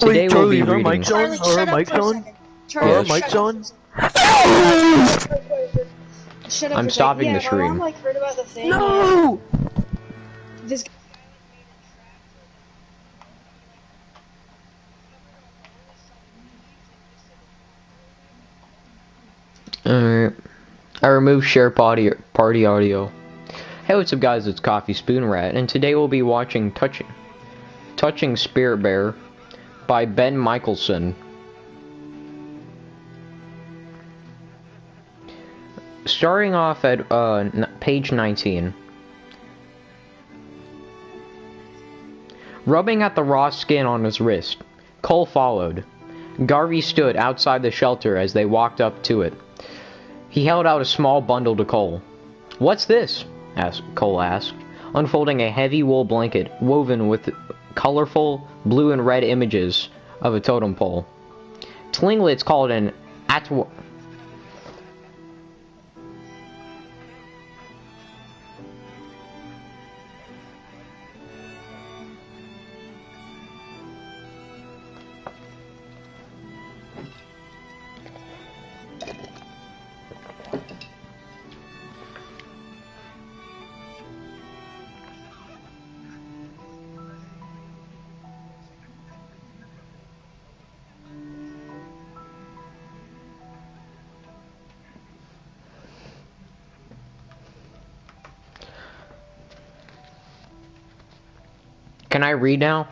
Today we'll Charlie, be is our reading. mic on? Charlie, Are our shut up mics for a on? second. Are our Yes. mics on? Shut up I'm for a second. stopping Yeah, the my stream. mom like heard about the thing. No! This Alright. I removed share party audio. Hey, what's up guys, it's Coffee Spoon Rat, and today we'll be watching Touching Spirit Bear by Ben Michelson. Starting off at page 19. Rubbing at the raw skin on his wrist, Cole followed. Garvey stood outside the shelter as they walked up to it. He held out a small bundle to Cole. "What's this?" Cole asked, unfolding a heavy wool blanket woven with colorful blue and red images of a totem pole. Tlingits called an atwa. Can I read now?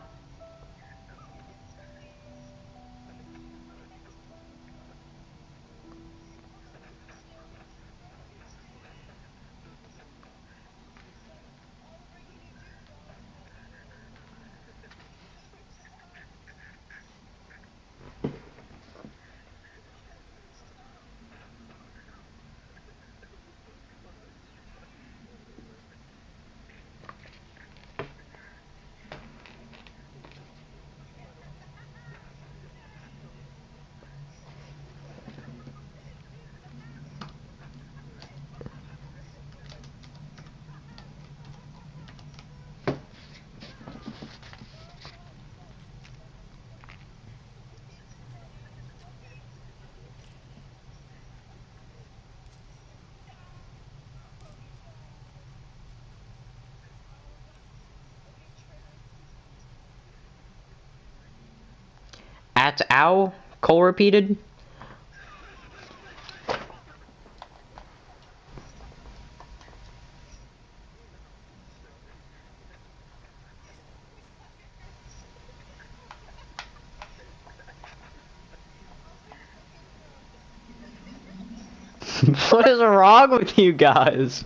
At ow? Cole repeated. What is wrong with you guys?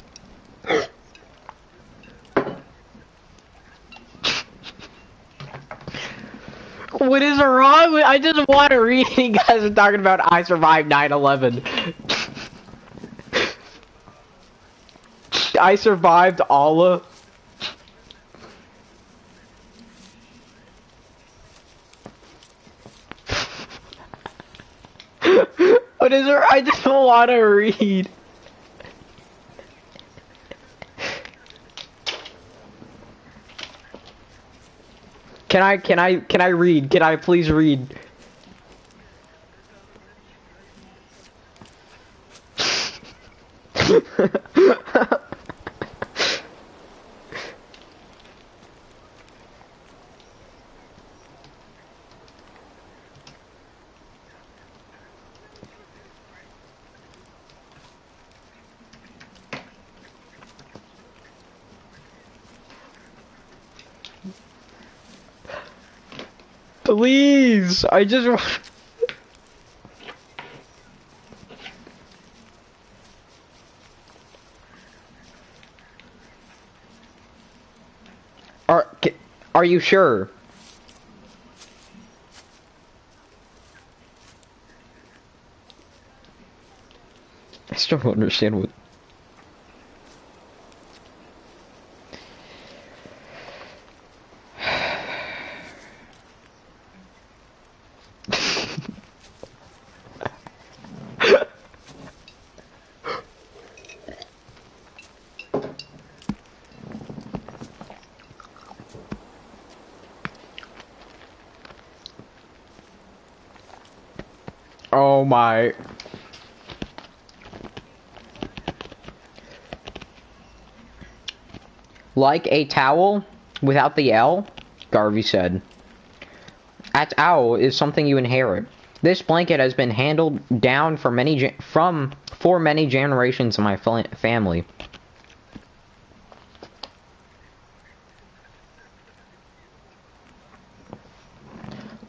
What is wrong with— I just want to read. You guys are talking about I survived 9/11. I survived Allah. What is there? I just don't want to read. Can I read? Can I please read? Please, I just want— Are you sure? I still don't understand what— Oh my. Like a towel without the L, Garvey said. At owl is something you inherit. This blanket has been handled down for many generations of my family.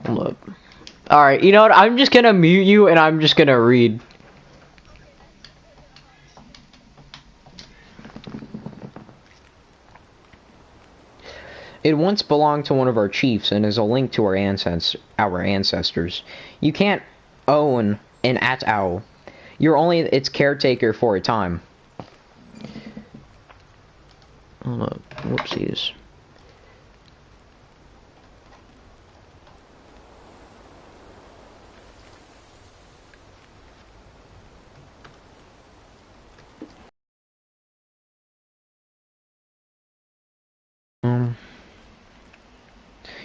Look. Alright, you know what? I'm just gonna mute you and I'm just gonna read. It once belonged to one of our chiefs and is a link to our ancestors. You can't own an at-owl. You're only its caretaker for a time. Hold up. Whoopsies.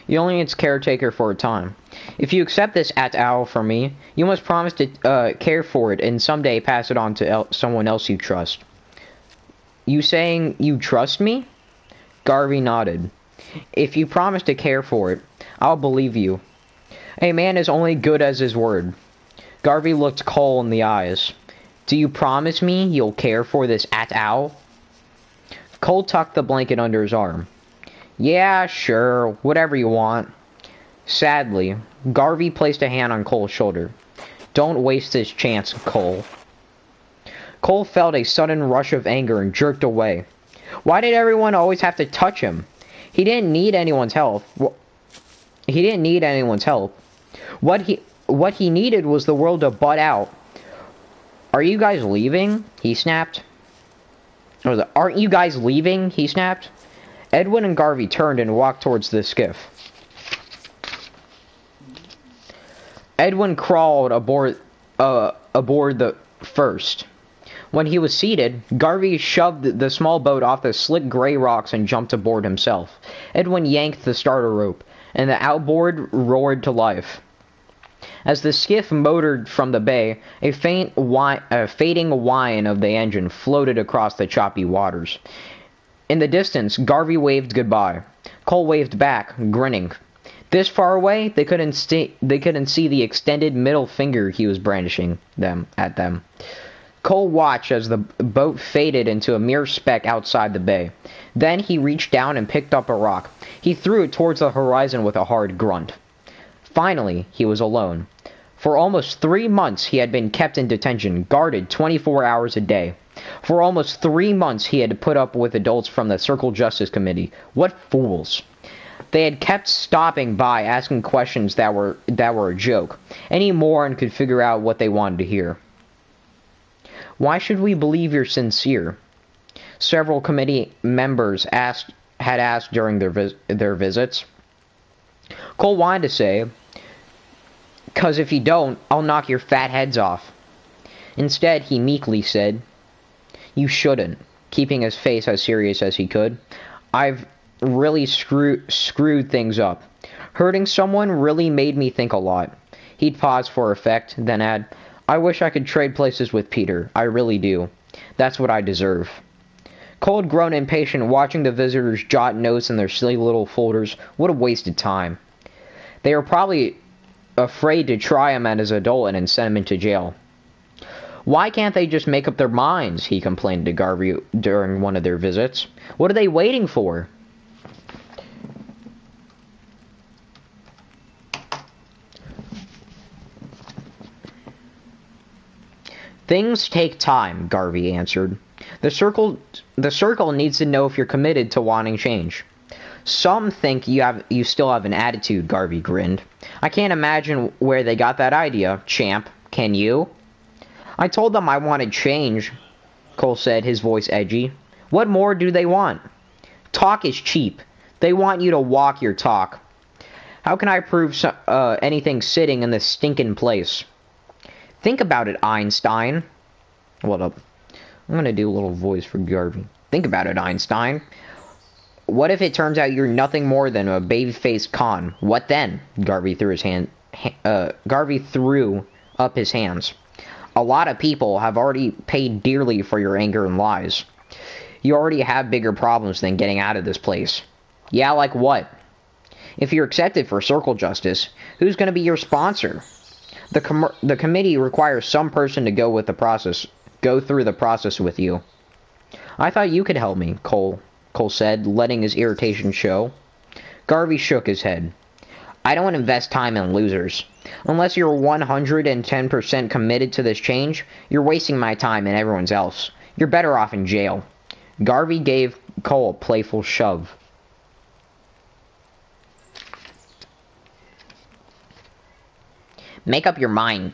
You're only its caretaker for a time. If you accept this at-owl from me, you must promise to care for it and someday pass it on to someone else you trust. You saying you trust me? Garvey nodded. If you promise to care for it, I'll believe you. A man is only good as his word. Garvey looked Cole in the eyes. Do you promise me you'll care for this at-owl? Cole tucked the blanket under his arm. Yeah, sure, whatever you want. Sadly, Garvey placed a hand on Cole's shoulder. Don't waste this chance, Cole. Cole felt a sudden rush of anger and jerked away. Why did everyone always have to touch him? He didn't need anyone's help. He didn't need anyone's help. What he needed was the world to butt out. Are you guys leaving? He snapped. Aren't you guys leaving? He snapped. Edwin and Garvey turned and walked towards the skiff. Edwin crawled aboard the first. When he was seated, Garvey shoved the small boat off the slick gray rocks and jumped aboard himself. Edwin yanked the starter rope, and the outboard roared to life. As the skiff motored from the bay, a fading whine of the engine floated across the choppy waters. In the distance, Garvey waved goodbye. Cole waved back, grinning. This far away, they couldn't see the extended middle finger he was brandishing at them. Cole watched as the boat faded into a mere speck outside the bay. Then he reached down and picked up a rock. He threw it towards the horizon with a hard grunt. Finally, he was alone. For almost 3 months, he had been kept in detention, guarded 24 hours a day. For almost 3 months, he had to put up with adults from the Circle Justice Committee. What fools! They had kept stopping by, asking questions that were a joke. Any moron could figure out what they wanted to hear. Why should we believe you're sincere? Several committee members had asked during their visits. Cole wanted to say, "'Cause if you don't, I'll knock your fat heads off." Instead, he meekly said, "You shouldn't," keeping his face as serious as he could. "I've really screwed things up. Hurting someone really made me think a lot." He'd pause for effect, then add, "I wish I could trade places with Peter. I really do. That's what I deserve." Cole had grown impatient watching the visitors jot notes in their silly little folders. What a waste of time. They were probably afraid to try him at his adult and send him into jail. "Why can't they just make up their minds?" he complained to Garvey during one of their visits. "What are they waiting for?" "Things take time," Garvey answered. The circle needs to know if you're committed to wanting change." "Some think you still have an attitude," Garvey grinned. "I can't imagine where they got that idea, champ. Can you?" "I told them I wanted change," Cole said, his voice edgy. "What more do they want? Talk is cheap. They want you to walk your talk. How can I prove anything sitting in this stinking place?" "Think about it, Einstein." What up? I'm gonna do a little voice for Garvey. "Think about it, Einstein. What if it turns out you're nothing more than a baby-faced con? What then?" Garvey threw up his hands. A lot of people have already paid dearly for your anger and lies. You already have bigger problems than getting out of this place. Yeah, like what? If you're accepted for Circle Justice, who's going to be your sponsor? The committee requires some person to go through the process with you. I thought you could help me, Cole said, letting his irritation show. Garvey shook his head. I don't invest time in losers. Unless you're 110% committed to this change, you're wasting my time and everyone's else. You're better off in jail. Garvey gave Cole a playful shove. Make up your mind,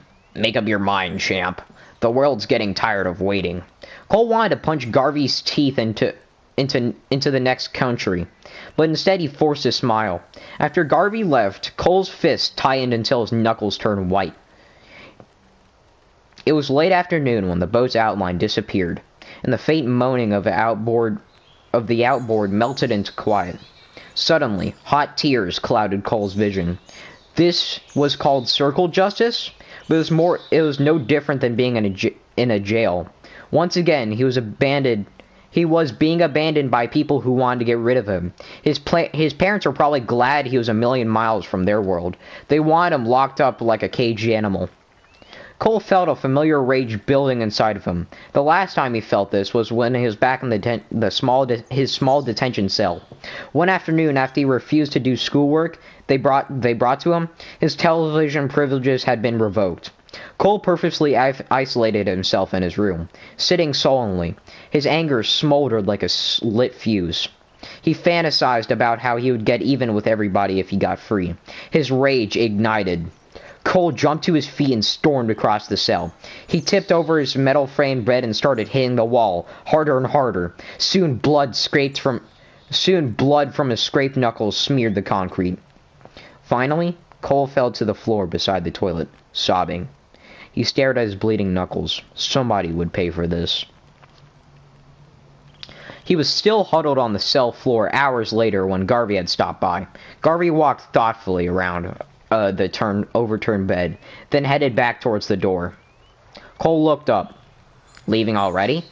champ. The world's getting tired of waiting. Cole wanted to punch Garvey's teeth into the next country, but instead he forced a smile. After Garvey left, Cole's fist tightened until his knuckles turned white. It was late afternoon when the boat's outline disappeared, and the faint moaning of the outboard melted into quiet. Suddenly, hot tears clouded Cole's vision. This was called Circle Justice, but it was no different than being in a jail. Once again, he was being abandoned by people who wanted to get rid of him. His parents were probably glad he was a million miles from their world. They wanted him locked up like a caged animal. Cole felt a familiar rage building inside of him. The last time he felt this was when he was back in his small detention cell. One afternoon, after he refused to do schoolwork they brought to him, his television privileges had been revoked. Cole purposely isolated himself in his room, sitting sullenly. His anger smoldered like a lit fuse. He fantasized about how he would get even with everybody if he got free. His rage ignited. Cole jumped to his feet and stormed across the cell. He tipped over his metal-framed bed and started hitting the wall, harder and harder. Soon blood from his scraped knuckles smeared the concrete. Finally, Cole fell to the floor beside the toilet, sobbing. He stared at his bleeding knuckles. Somebody would pay for this. He was still huddled on the cell floor hours later when Garvey had stopped by. Garvey walked thoughtfully around the overturned bed, then headed back towards the door. Cole looked up. Leaving already?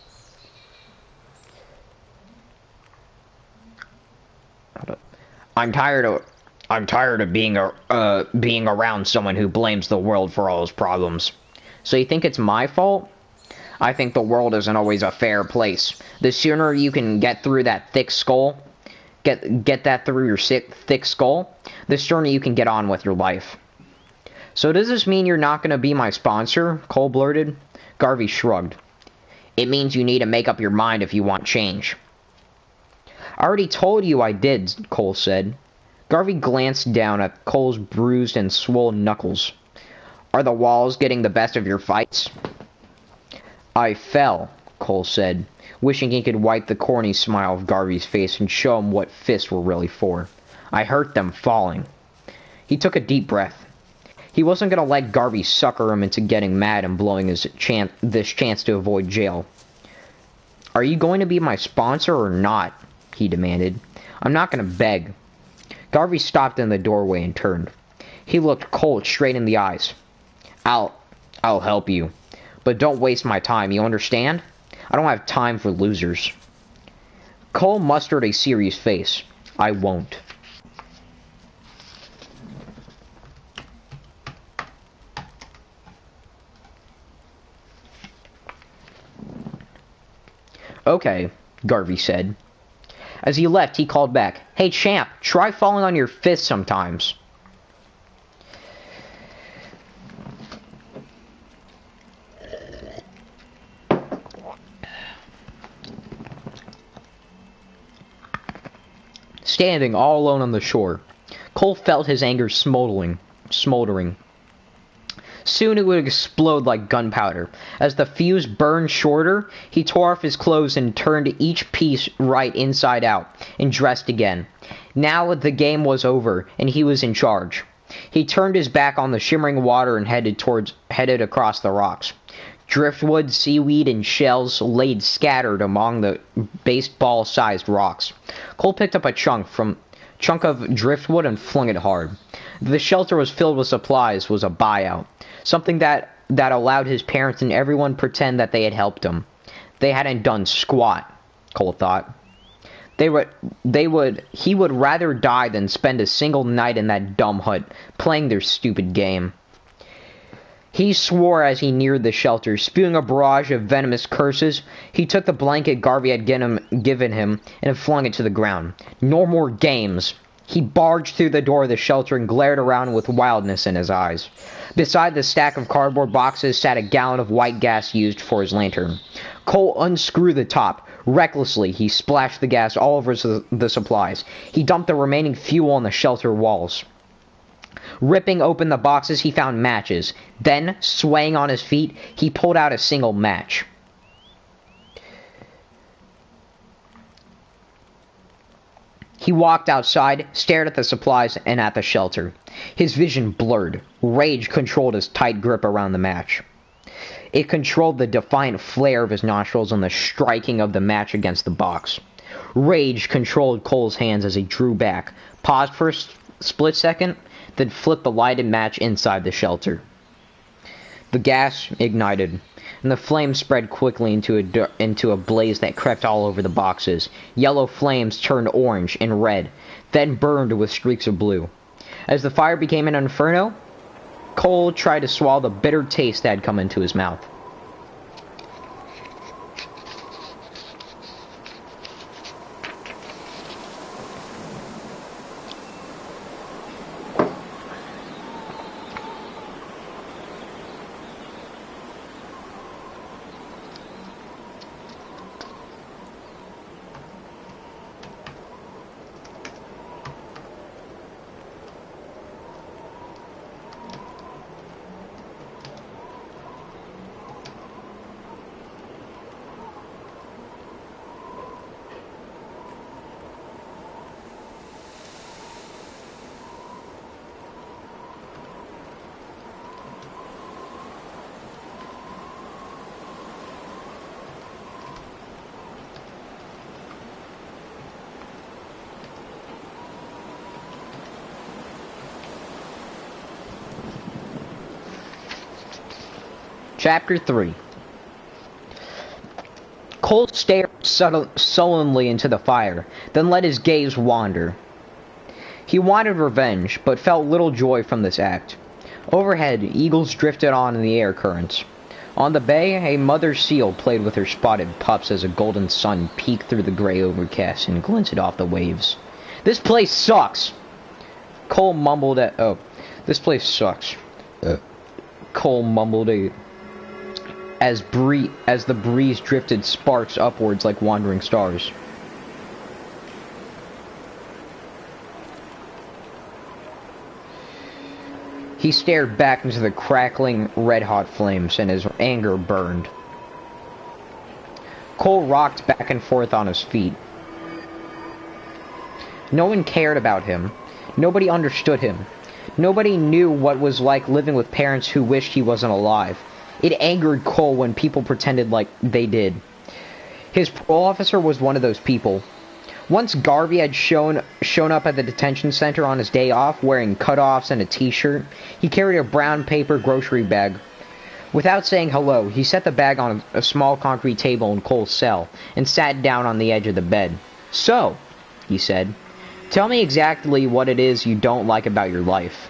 I'm tired of being around someone who blames the world for all his problems. So you think it's my fault? I think the world isn't always a fair place. The sooner you can get through that thick skull, get that through your thick skull, the sooner you can get on with your life. So does this mean you're not going to be my sponsor? Cole blurted. Garvey shrugged. It means you need to make up your mind if you want change. I already told you I did, Cole said. Garvey glanced down at Cole's bruised and swollen knuckles. Are the walls getting the best of your fights? I fell, Cole said, wishing he could wipe the corny smile off Garvey's face and show him what fists were really for. I hurt them falling. He took a deep breath. He wasn't going to let Garvey sucker him into getting mad and blowing this chance to avoid jail. Are you going to be my sponsor or not? He demanded. I'm not going to beg. Garvey stopped in the doorway and turned. He looked Cole straight in the eyes. I'll help you. But don't waste my time, you understand? I don't have time for losers. Cole mustered a serious face. I won't. Okay, Garvey said. As he left, he called back. Hey, champ, try falling on your fist sometimes. Standing all alone on the shore, Cole felt his anger smoldering. Soon it would explode like gunpowder. As the fuse burned shorter, he tore off his clothes and turned each piece right inside out, and dressed again. Now the game was over, and he was in charge. He turned his back on the shimmering water and headed across the rocks. Driftwood, seaweed, and shells laid scattered among the baseball-sized rocks. Cole picked up a chunk of driftwood and flung it hard. The shelter was filled with supplies was a buyout. Something that that allowed his parents and everyone pretend that they had helped him. They hadn't done squat, Cole thought. He would rather die than spend a single night in that dumb hut, playing their stupid game. He swore as he neared the shelter, spewing a barrage of venomous curses. He took the blanket Garvey had given him and flung it to the ground. No more games. He barged through the door of the shelter and glared around with wildness in his eyes. Beside the stack of cardboard boxes sat a gallon of white gas used for his lantern. Cole unscrewed the top. Recklessly, he splashed the gas all over the supplies. He dumped the remaining fuel on the shelter walls. Ripping open the boxes, he found matches. Then, swaying on his feet, he pulled out a single match. He walked outside, stared at the supplies and at the shelter. His vision blurred. Rage controlled his tight grip around the match. It controlled the defiant flare of his nostrils and the striking of the match against the box. Rage controlled Cole's hands as he drew back, paused for a split second, then flipped the lighted match inside the shelter. The gas ignited, and the flames spread quickly into a blaze that crept all over the boxes. Yellow flames turned orange and red, then burned with streaks of blue. As the fire became an inferno, Cole tried to swallow the bitter taste that had come into his mouth. Chapter 3. Cole stared sullenly into the fire, then let his gaze wander. He wanted revenge, but felt little joy from this act. Overhead, eagles drifted on in the air currents. On the bay, a mother seal played with her spotted pups as a golden sun peeked through the gray overcast and glinted off the waves. "This place sucks!" Cole mumbled this place sucks. Cole mumbled as the breeze drifted sparks upwards like wandering stars. He stared back into the crackling, red-hot flames, and his anger burned. Cole rocked back and forth on his feet. No one cared about him. Nobody understood him. Nobody knew what it was like living with parents who wished he wasn't alive. It angered Cole when people pretended like they did. His parole officer was one of those people. Once Garvey had shown up at the detention center on his day off wearing cutoffs and a t-shirt. He carried a brown paper grocery bag. Without saying hello, he set the bag on a small concrete table in Cole's cell and sat down on the edge of the bed. "So," he said, "tell me exactly what it is you don't like about your life."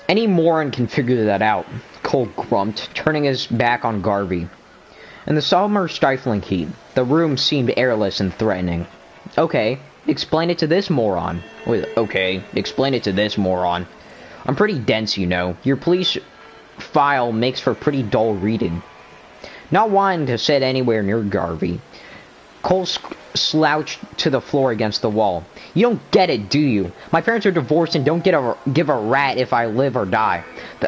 "Any moron can figure that out," Cole grumped, turning his back on Garvey. In the summer stifling heat, the room seemed airless and threatening. "Okay, explain it to this moron." "Okay, explain it to this moron. I'm pretty dense, you know. Your police file makes for pretty dull reading." Not wanting to sit anywhere near Garvey, Cole slouched to the floor against the wall. "You don't get it, do you? My parents are divorced and don't give a rat if I live or die.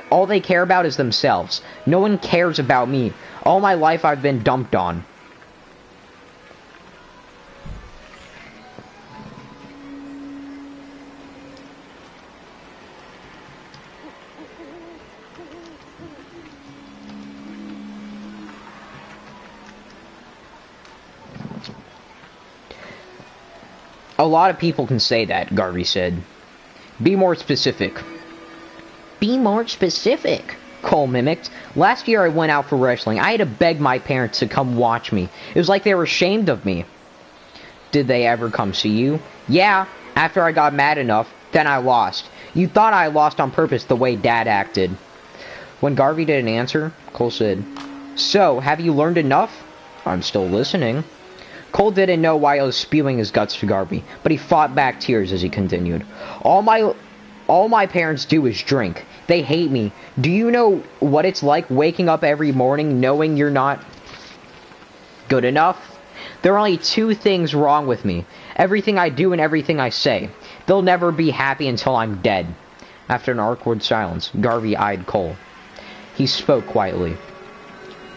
All they care about is themselves. No one cares about me. All my life I've been dumped on." A lot of people can say that, Garvey said. Be more specific. Be more specific, Cole mimicked. Last year I went out for wrestling. I had to beg my parents to come watch me. It was like they were ashamed of me. Did they ever come see you? Yeah, after I got mad enough, then I lost. You thought I lost on purpose the way Dad acted. When Garvey didn't answer, Cole said, So, have you learned enough? I'm still listening. Cole didn't know why he was spewing his guts to Garvey, but he fought back tears as he continued. All my parents do is drink. They hate me. Do you know what it's like waking up every morning knowing you're not good enough? There are only two things wrong with me. Everything I do and everything I say. They'll never be happy until I'm dead. After an awkward silence, Garvey eyed Cole. He spoke quietly.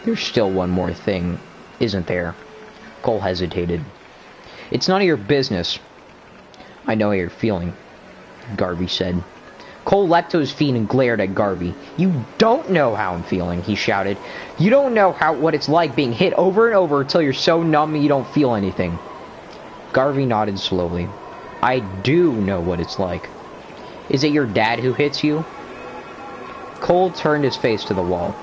There's still one more thing, isn't there? Cole hesitated. It's none of your business. I know how you're feeling, Garvey said. Cole leapt to his feet and glared at Garvey. You don't know how I'm feeling, he shouted. You don't know what it's like being hit over and over until you're so numb you don't feel anything. Garvey nodded slowly. I do know what it's like. Is it your dad who hits you? Cole turned his face to the wall.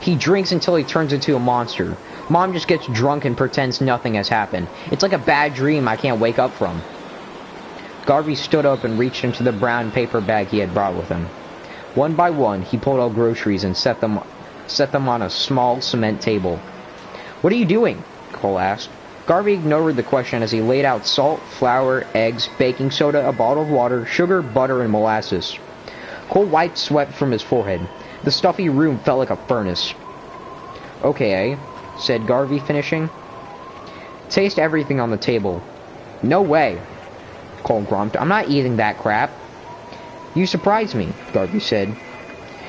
He drinks until he turns into a monster. Mom just gets drunk and pretends nothing has happened. It's like a bad dream I can't wake up from. Garvey stood up and reached into the brown paper bag he had brought with him. One by one, he pulled out groceries and set them on a small cement table. What are you doing? Cole asked. Garvey ignored the question as he laid out salt, flour, eggs, baking soda, a bottle of water, sugar, butter, and molasses. Cole wiped sweat from his forehead. The stuffy room felt like a furnace. Okay, said Garvey, finishing. Taste everything on the table. No way, Cole grumped. I'm not eating that crap. You surprise me, Garvey said.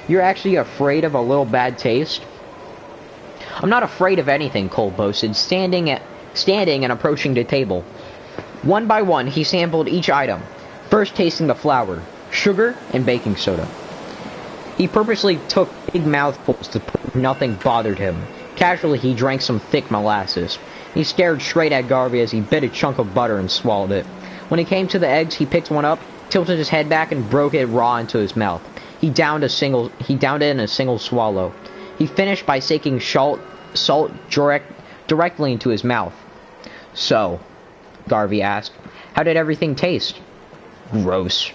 You're actually afraid of a little bad taste? I'm not afraid of anything, Cole boasted, standing and approaching the table. One by one, he sampled each item, first tasting the flour, sugar, and baking soda. He purposely took big mouthfuls to prove nothing bothered him. Casually, he drank some thick molasses. He stared straight at Garvey as he bit a chunk of butter and swallowed it. When he came to the eggs, he picked one up, tilted his head back, and broke it raw into his mouth. He downed it in a single swallow. He finished by sinking salt directly into his mouth. So, Garvey asked, how did everything taste? Gross.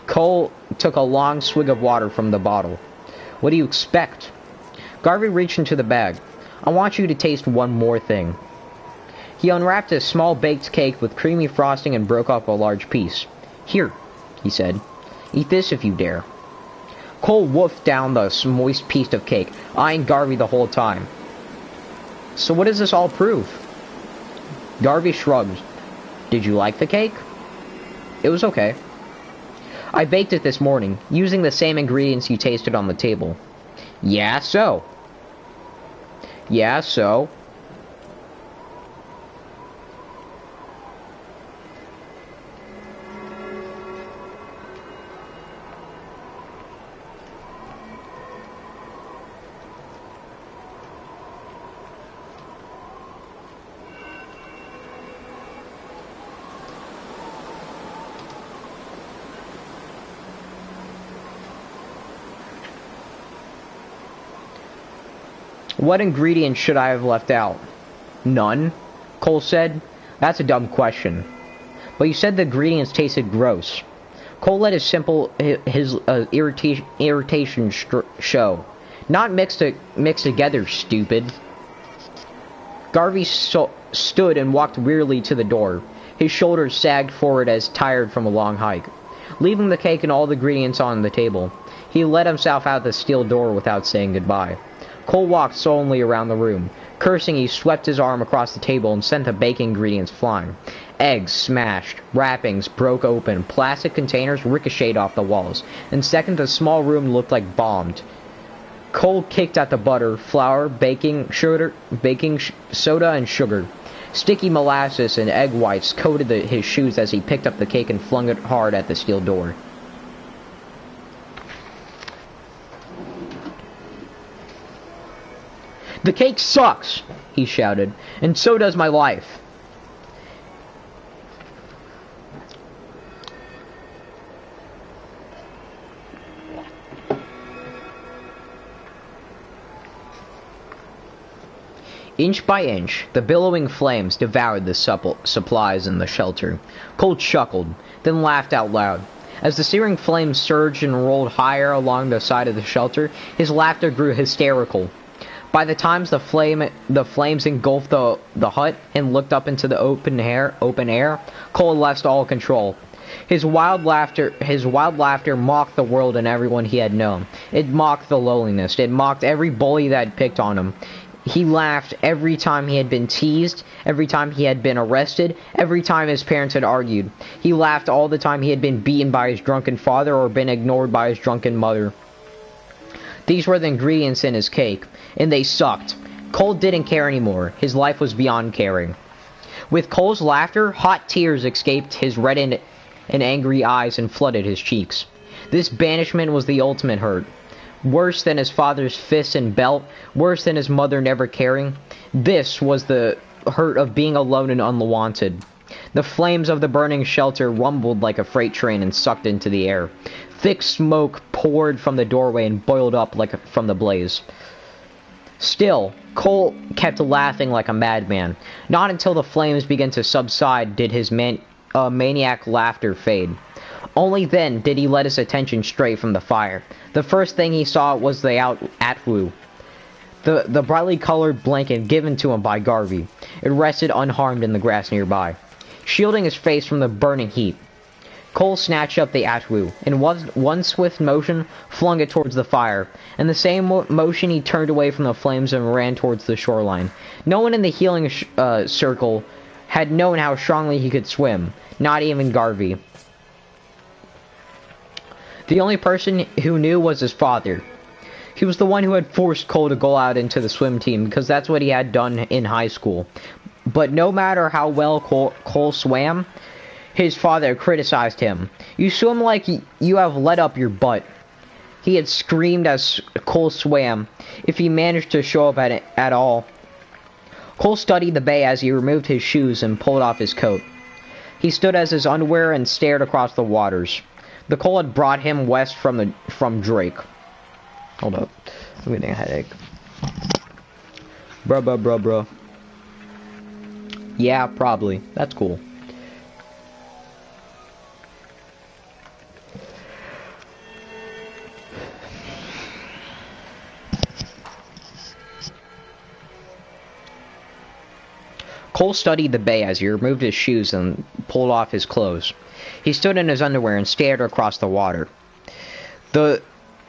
Cole took a long swig of water from the bottle. What do you expect? Garvey reached into the bag. I want you to taste one more thing. He unwrapped a small baked cake with creamy frosting and broke up a large piece. Here, he said. Eat this if you dare. Cole wolfed down the moist piece of cake, eyeing Garvey the whole time. So what does this all prove? Garvey shrugged. Did you like the cake? It was okay. I baked it this morning, using the same ingredients you tasted on the table. Yeah, so. Yeah, so. What ingredients should I have left out? None, Cole said. That's a dumb question. But you said the ingredients tasted gross. Cole let his irritation show. Not mixed together, stupid. Garvey stood and walked wearily to the door. His shoulders sagged forward as tired from a long hike. Leaving the cake and all the ingredients on the table, he let himself out the steel door without saying goodbye. Cole walked sullenly around the room. Cursing, he swept his arm across the table and sent the baking ingredients flying. Eggs smashed, wrappings broke open, plastic containers ricocheted off the walls. In seconds, the small room looked like bombed. Cole kicked at the butter, flour, baking soda, and sugar. Sticky molasses and egg whites coated his shoes as he picked up the cake and flung it hard at the steel door. The cake sucks, he shouted, and so does my life. Inch by inch, the billowing flames devoured the supplies in the shelter. Cole chuckled, then laughed out loud. As the searing flames surged and rolled higher along the side of the shelter, his laughter grew hysterical. By the time the flames engulfed the hut and looked up into the open air, Cole lost all control. His wild laughter mocked the world and everyone he had known. It mocked the loneliness. It mocked every bully that had picked on him. He laughed every time he had been teased, every time he had been arrested, every time his parents had argued. He laughed all the time he had been beaten by his drunken father or been ignored by his drunken mother. These were the ingredients in his cake, and they sucked. Cole didn't care anymore. His life was beyond caring. With Cole's laughter, hot tears escaped his reddened and angry eyes and flooded his cheeks. This banishment was the ultimate hurt. Worse than his father's fist and belt, worse than his mother never caring. This was the hurt of being alone and unwanted. The flames of the burning shelter rumbled like a freight train and sucked into the air. Thick smoke poured from the doorway and boiled up from the blaze. Still, Cole kept laughing like a madman. Not until the flames began to subside did his maniac laughter fade. Only then did he let his attention stray from the fire. The first thing he saw was the Atwu, the brightly colored blanket given to him by Garvey. It rested unharmed in the grass nearby, shielding his face from the burning heat. Cole snatched up the Atwu, and one swift motion flung it towards the fire. In the same motion he turned away from the flames and ran towards the shoreline. No one in the healing circle had known how strongly he could swim, not even Garvey. The only person who knew was his father. He was the one who had forced Cole to go out into the swim team because that's what he had done in high school. But no matter how well Cole swam, his father criticized him. "You swim like you have let up your butt," he had screamed as Cole swam, if he managed to show up at all. Cole studied the bay as he removed his shoes and pulled off his coat. He stood as his underwear and stared across the waters. The cold had brought him west from Drake. Hold up. I'm getting a headache. Bruh. Yeah, probably. That's cool. Cole studied the bay as he removed his shoes and pulled off his clothes. He stood in his underwear and stared across the water. The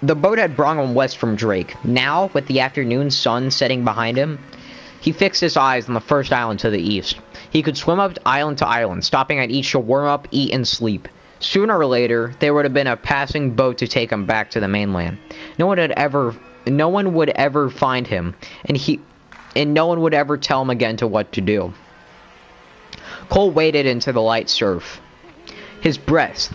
boat had brought him west from Drake. Now, with the afternoon sun setting behind him, he fixed his eyes on the first island to the east. He could swim up island to island, stopping at each to warm up, eat, and sleep. Sooner or later, there would have been a passing boat to take him back to the mainland. No one would ever find him, and no one would ever tell him again to what to do. Cole waded into the light surf. His breath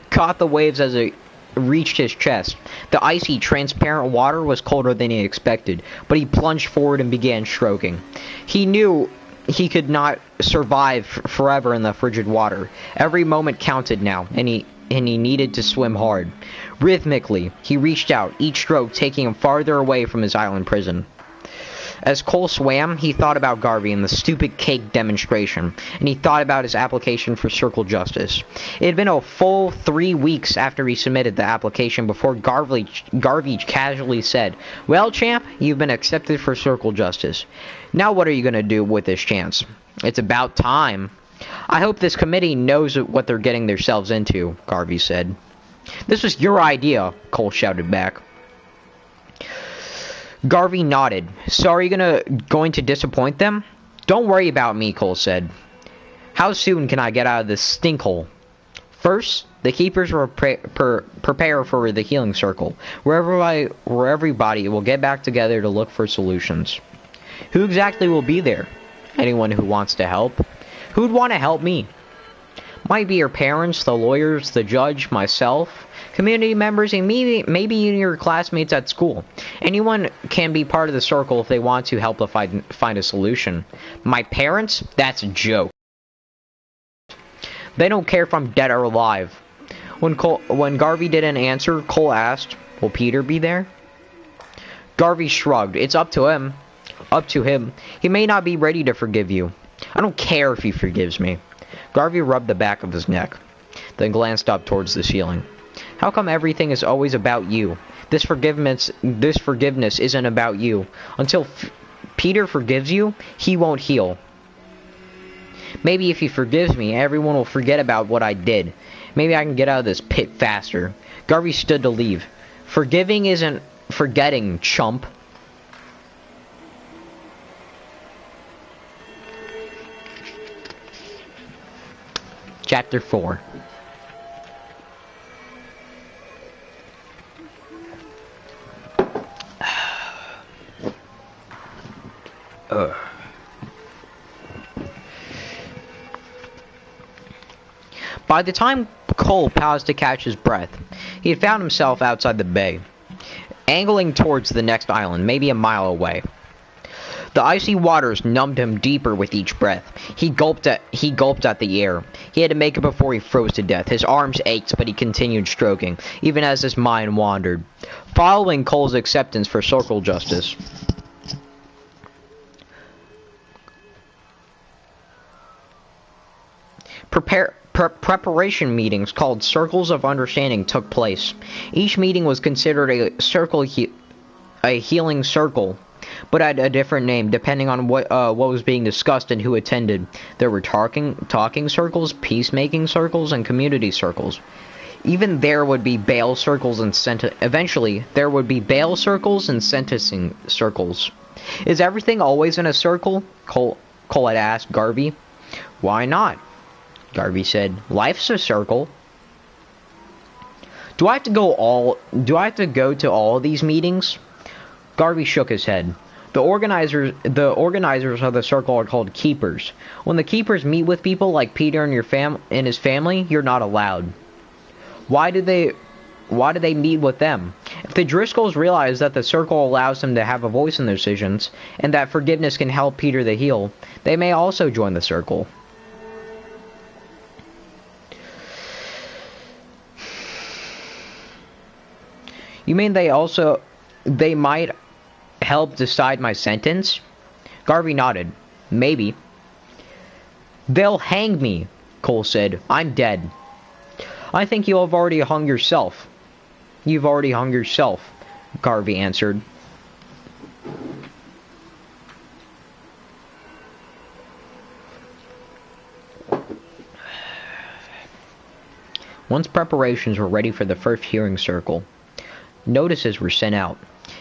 caught the waves as it reached his chest. The icy, transparent water was colder than he expected, but he plunged forward and began stroking. He knew he could not survive forever in the frigid water. Every moment counted now, and he needed to swim hard. Rhythmically, he reached out, each stroke taking him farther away from his island prison. As Cole swam, he thought about Garvey and the stupid cake demonstration, and he thought about his application for Circle Justice. It had been a full 3 weeks after he submitted the application before Garvey casually said, "Well, champ, you've been accepted for Circle Justice. Now what are you going to do with this chance? It's about time." "I hope this committee knows what they're getting themselves into," Garvey said. "This was your idea," Cole shouted back. Garvey nodded. "So are you going to disappoint them?" "Don't worry about me," Cole said. "How soon can I get out of this stinkhole?" "First, the keepers will prepare for the healing circle, where everybody will get back together to look for solutions." "Who exactly will be there?" "Anyone who wants to help." "Who'd want to help me?" "Might be your parents, the lawyers, the judge, myself, community members, and maybe your classmates at school. Anyone can be part of the circle if they want to help to find a solution." "My parents? That's a joke. They don't care if I'm dead or alive." When Garvey didn't answer, Cole asked, "Will Peter be there?" Garvey shrugged. It's up to him. Up to him. He may not be ready to forgive you. I don't care if he forgives me. Garvey rubbed the back of his neck, then glanced up towards the ceiling. How come everything is always about you? This forgiveness isn't about you. Until Peter forgives you, he won't heal. Maybe if he forgives me, everyone will forget about what I did. Maybe I can get out of this pit faster. Garvey stood to leave. Forgiving isn't forgetting, chump. Chapter 4. By the time Cole paused to catch his breath, he had found himself outside the bay, angling towards the next island, maybe a mile away. The icy waters numbed him deeper with each breath. He gulped at the air. He had to make it before he froze to death. His arms ached, but he continued stroking, even as his mind wandered, following Cole's acceptance for circle justice. Preparation meetings called Circles of Understanding took place. Each meeting was considered a healing circle, but had a different name depending on what was being discussed and who attended. There were talking circles, peacemaking circles, and community circles. Even there would be bail circles and eventually there would be bail circles and sentencing circles. Is everything always in a circle? Cole had asked Garvey. Why not? Garvey said, life's a circle. Do I have to go to all of these meetings? Garvey shook his head. The organizers of the circle are called keepers. When the keepers meet with people like Peter and his family, you're not allowed. Why do they meet with them? If the Driscolls realize that the circle allows them to have a voice in their decisions, and that forgiveness can help Peter to heal, they may also join the circle. You mean they might help decide my sentence? Garvey nodded. Maybe. They'll hang me, Cole said. I'm dead. I think you have already hung yourself. You've already hung yourself, Garvey answered. Once preparations were ready for the first hearing circle, notices were sent out,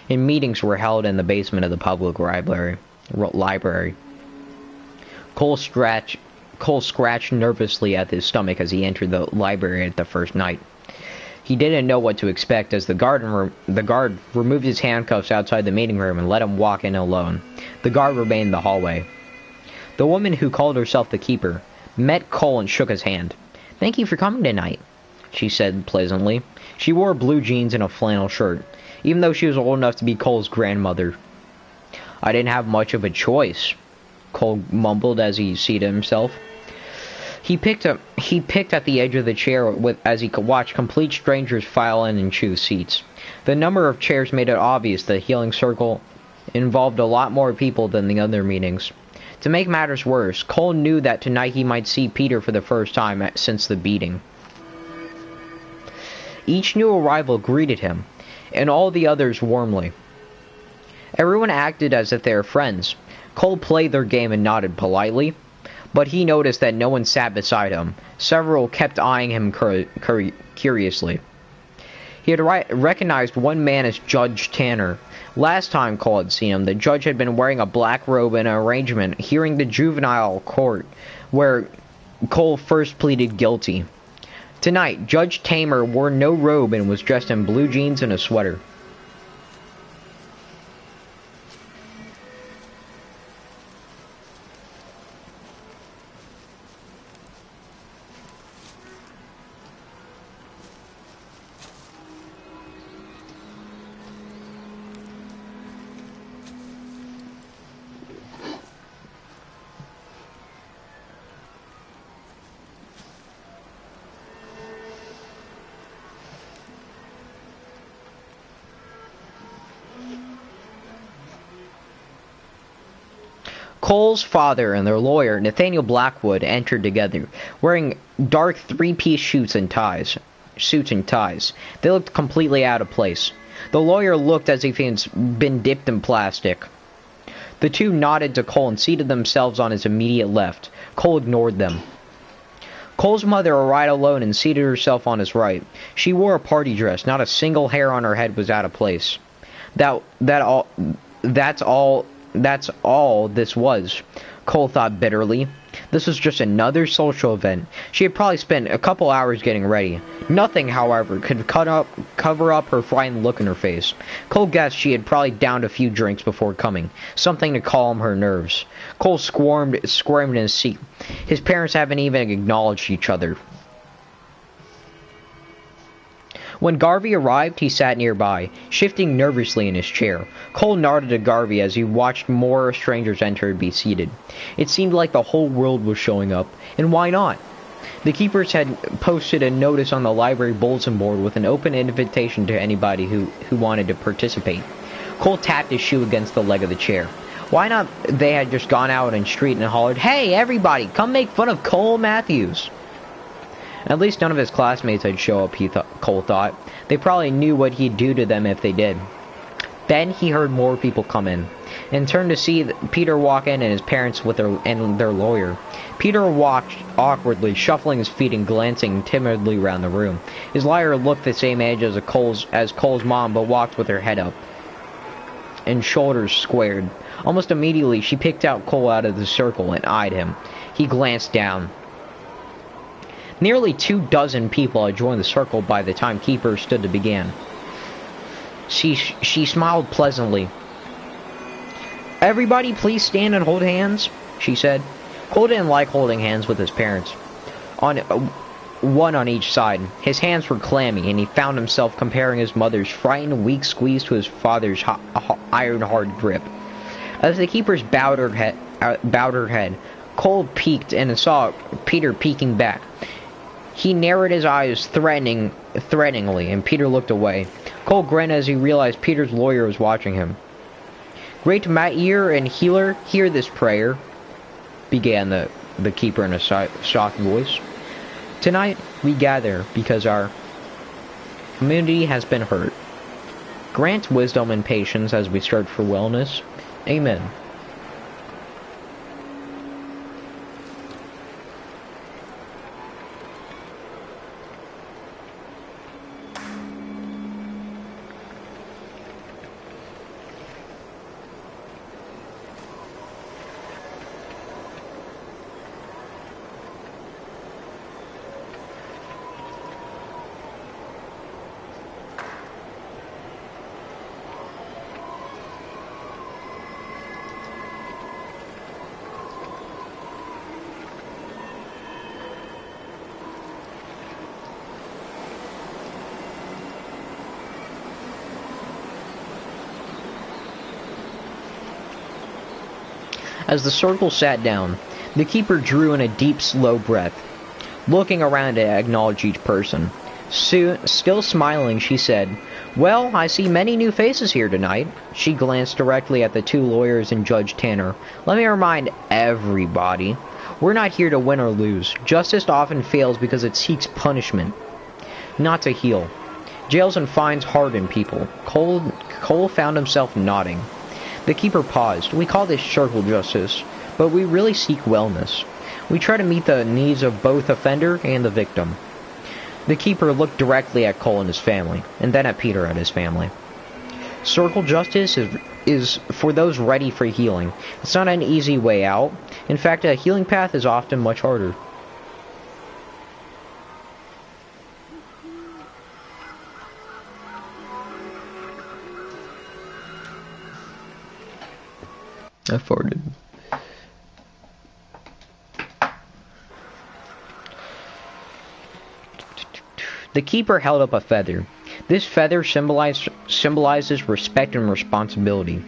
and meetings were held in the basement of the public library. Cole scratched nervously at his stomach as he entered the library at the first night. He didn't know what to expect as the guard removed his handcuffs outside the meeting room and let him walk in alone. The guard remained in the hallway. The woman who called herself the Keeper met Cole and shook his hand. "Thank you for coming tonight," she said pleasantly. She wore blue jeans and a flannel shirt, even though she was old enough to be Cole's grandmother. "I didn't have much of a choice," Cole mumbled as he seated himself. He picked at the edge of the chair as he could watch complete strangers file in and choose seats. The number of chairs made it obvious the healing circle involved a lot more people than the other meetings. To make matters worse, Cole knew that tonight he might see Peter for the first time since the beating. Each new arrival greeted him, and all the others warmly. Everyone acted as if they were friends. Cole played their game and nodded politely, but he noticed that no one sat beside him. Several kept eyeing him curiously. He had recognized one man as Judge Tanner. Last time Cole had seen him, the judge had been wearing a black robe in an arrangement hearing the juvenile court, where Cole first pleaded guilty. Tonight, Judge Tamer wore no robe and was dressed in blue jeans and a sweater. Cole's father and their lawyer, Nathaniel Blackwood, entered together, wearing dark three-piece suits and ties. They looked completely out of place. The lawyer looked as if he had been dipped in plastic. The two nodded to Cole and seated themselves on his immediate left. Cole ignored them. Cole's mother arrived alone and seated herself on his right. She wore a party dress. Not a single hair on her head was out of place. That's all this was, Cole thought bitterly. This was just another social event. She had probably spent a couple hours getting ready. Nothing, however, could cover up her frightened look in her face. Cole guessed she had probably downed a few drinks before coming, something to calm her nerves. Cole squirmed in his seat. His parents haven't even acknowledged each other. When Garvey arrived, he sat nearby, shifting nervously in his chair. Cole nodded to Garvey as he watched more strangers enter and be seated. It seemed like the whole world was showing up, and why not? The keepers had posted a notice on the library bulletin board with an open invitation to anybody who wanted to participate. Cole tapped his shoe against the leg of the chair. Why not they had just gone out in the street and hollered, "Hey, everybody, come make fun of Cole Matthews." At least none of his classmates had show up, Cole thought. They probably knew what he'd do to them if they did. Then he heard more people come in, and turned to see Peter walk in and his parents with their lawyer. Peter walked awkwardly, shuffling his feet and glancing timidly around the room. His lawyer looked the same age as Cole's mom, but walked with her head up and shoulders squared. Almost immediately, she picked out Cole out of the circle and eyed him. He glanced down. Nearly 24 people had joined the circle by the time Keeper stood to begin. She smiled pleasantly. "Everybody please stand and hold hands," she said. Cole didn't like holding hands with his parents. One on each side. His hands were clammy, and he found himself comparing his mother's frightened, weak squeeze to his father's iron-hard grip. As the keepers bowed her head, Cole peeked and saw Peter peeking back. He narrowed his eyes threateningly, and Peter looked away. Cole grinned as he realized Peter's lawyer was watching him. "Great Matir and Healer, hear this prayer," began the keeper in a soft voice. "Tonight we gather because our community has been hurt. Grant wisdom and patience as we search for wellness. Amen." As the circle sat down, the keeper drew in a deep, slow breath, looking around to acknowledge each person. Still smiling, she said, "Well, I see many new faces here tonight." She glanced directly at the two lawyers and Judge Tanner. "Let me remind everybody, we're not here to win or lose. Justice often fails because it seeks punishment, not to heal. Jails and fines harden people." Cole found himself nodding. The keeper paused. "We call this circle justice, but we really seek wellness. We try to meet the needs of both offender and the victim." The keeper looked directly at Cole and his family, and then at Peter and his family. Circle justice is for those ready for healing. It's not an easy way out. In fact, a healing path is often much harder. I farted. The keeper held up a feather. This feather symbolizes respect and responsibility.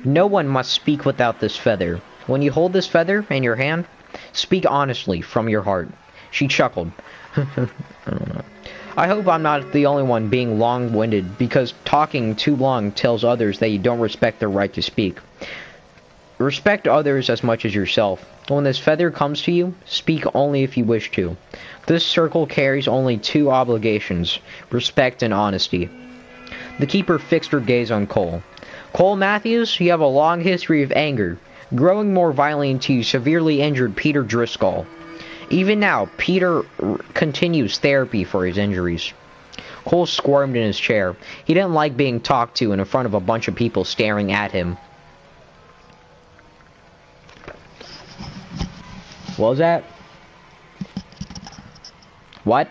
No one must speak without this feather. When you hold this feather in your hand, speak honestly from your heart. She chuckled. I don't know. "I hope I'm not the only one being long-winded, because talking too long tells others that you don't respect their right to speak. Respect others as much as yourself. When this feather comes to you, speak only if you wish to. This circle carries only two obligations, respect and honesty. The keeper fixed her gaze on Cole. Cole Matthews, you have a long history of anger, growing more violent until you severely injured Peter Driscoll. Even now, Peter continues therapy for his injuries. Cole squirmed in his chair. He didn't like being talked to in front of a bunch of people staring at him. What was that? What?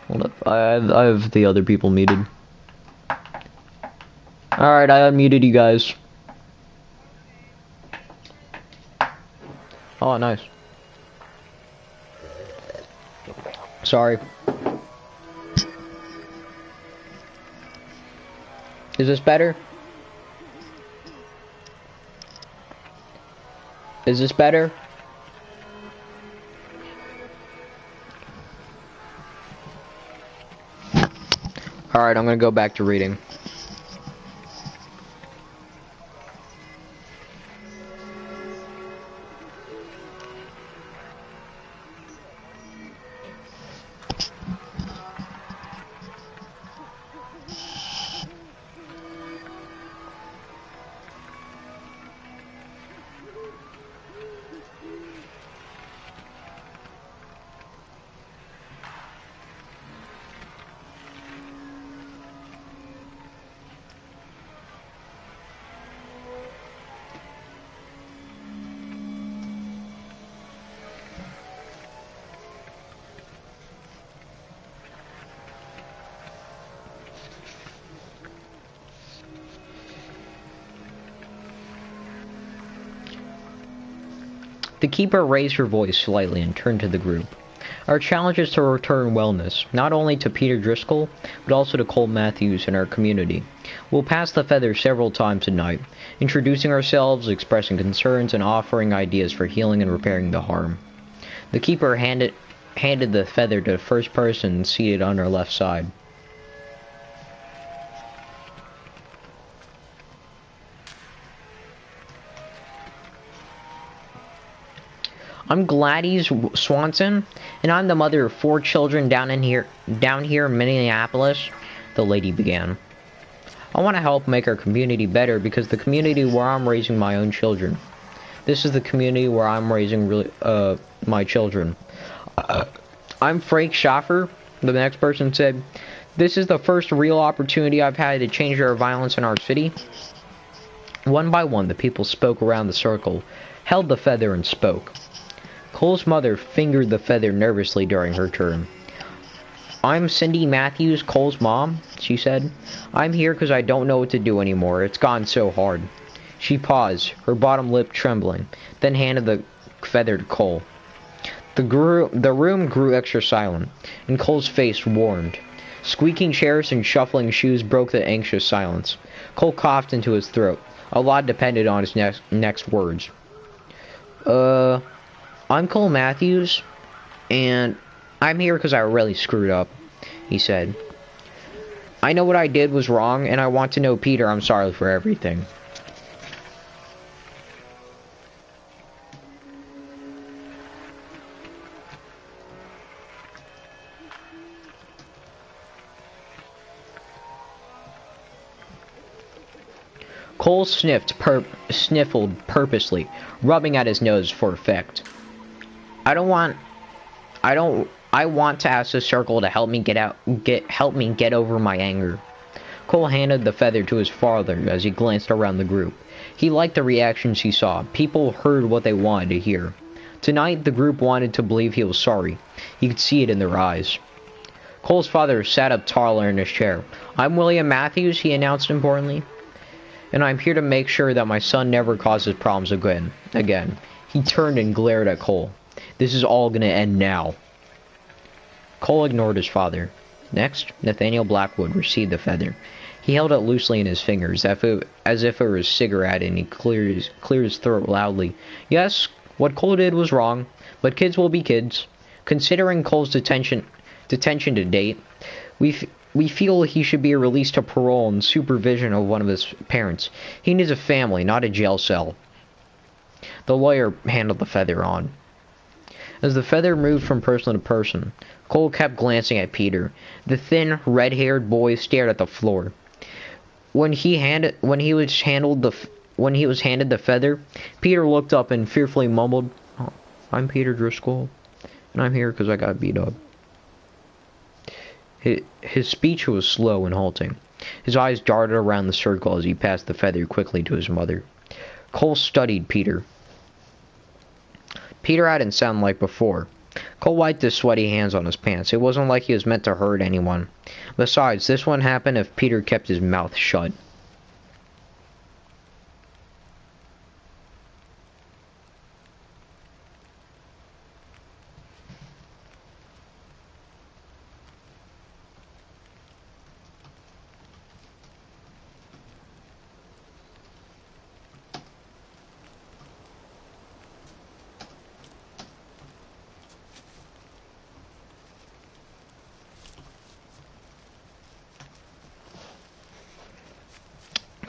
Hold up. I have the other people muted. Alright, I unmuted you guys. Oh, nice. Sorry. Is this better? Is this better? Alright, I'm gonna go back to reading. The keeper raised her voice slightly and turned to the group. Our challenge is to return wellness, not only to Peter Driscoll, but also to Cole Matthews and our community. We'll pass the feather several times tonight, introducing ourselves, expressing concerns, and offering ideas for healing and repairing the harm. The keeper handed the feather to the first person seated on her left side. I'm Gladys Swanson, and I'm the mother of 4 children down here in Minneapolis, the lady began. I want to help make our community better because the community where I'm raising my own children. This is the community where I'm raising my children. I'm Frank Schaffer, the next person said. This is the first real opportunity I've had to change our violence in our city. One by one, the people spoke around the circle, held the feather, and spoke. Cole's mother fingered the feather nervously during her turn. I'm Cindy Matthews, Cole's mom, she said. I'm here because I don't know what to do anymore. It's gone so hard. She paused, her bottom lip trembling, then handed the feather to Cole. The room grew extra silent, and Cole's face warmed. Squeaking chairs and shuffling shoes broke the anxious silence. Cole coughed into his throat. A lot depended on his next words. I'm Cole Matthews, and I'm here because I really screwed up, he said. I know what I did was wrong, and I want to know Peter I'm sorry for everything. Cole sniffled purposely, rubbing at his nose for effect. I want to ask the circle to help me get over my anger. Cole handed the feather to his father as he glanced around the group. He liked the reactions he saw. People heard what they wanted to hear. Tonight, the group wanted to believe he was sorry. He could see it in their eyes. Cole's father sat up taller in his chair. I'm William Matthews, he announced importantly. And I'm here to make sure that my son never causes problems again. He turned and glared at Cole. This is all gonna end now. Cole ignored his father. Next, Nathaniel Blackwood received the feather. He held it loosely in his fingers, as if it were a cigarette, and he cleared his throat loudly. Yes, what Cole did was wrong, but kids will be kids. Considering Cole's detention to date, We feel he should be released to parole and supervision of one of his parents. He needs a family, not a jail cell. The lawyer handled the feather on. As the feather moved from person to person, Cole kept glancing at Peter. The thin, red-haired boy stared at the floor. When he was handed the feather, Peter looked up and fearfully mumbled, "Oh, I'm Peter Driscoll, and I'm here because I got beat up." His speech was slow and halting. His eyes darted around the circle as he passed the feather quickly to his mother. Cole studied Peter. Peter hadn't sounded like before. Cole wiped his sweaty hands on his pants. It wasn't like he was meant to hurt anyone. Besides, this wouldn't happen if Peter kept his mouth shut.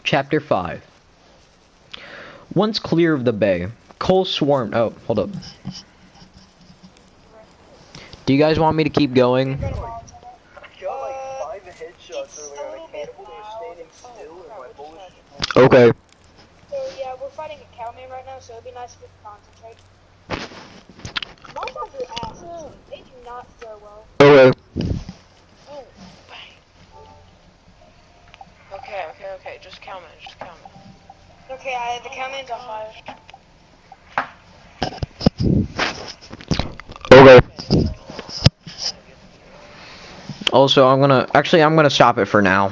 Chapter 5. Once clear of the bay, Cole swarmed... Oh, hold up. Do you guys want me to keep going? I got like 5 headshots earlier on a cannibal that was standing still and my bullets. Okay. So yeah, we're fighting a cowman right now, so it'd be nice if we could concentrate. Monsters are asses. They do not throw well. Okay. Oh, Okay, just count it. okay, the cowman's on fire. Okay. Also, I'm gonna stop it for now.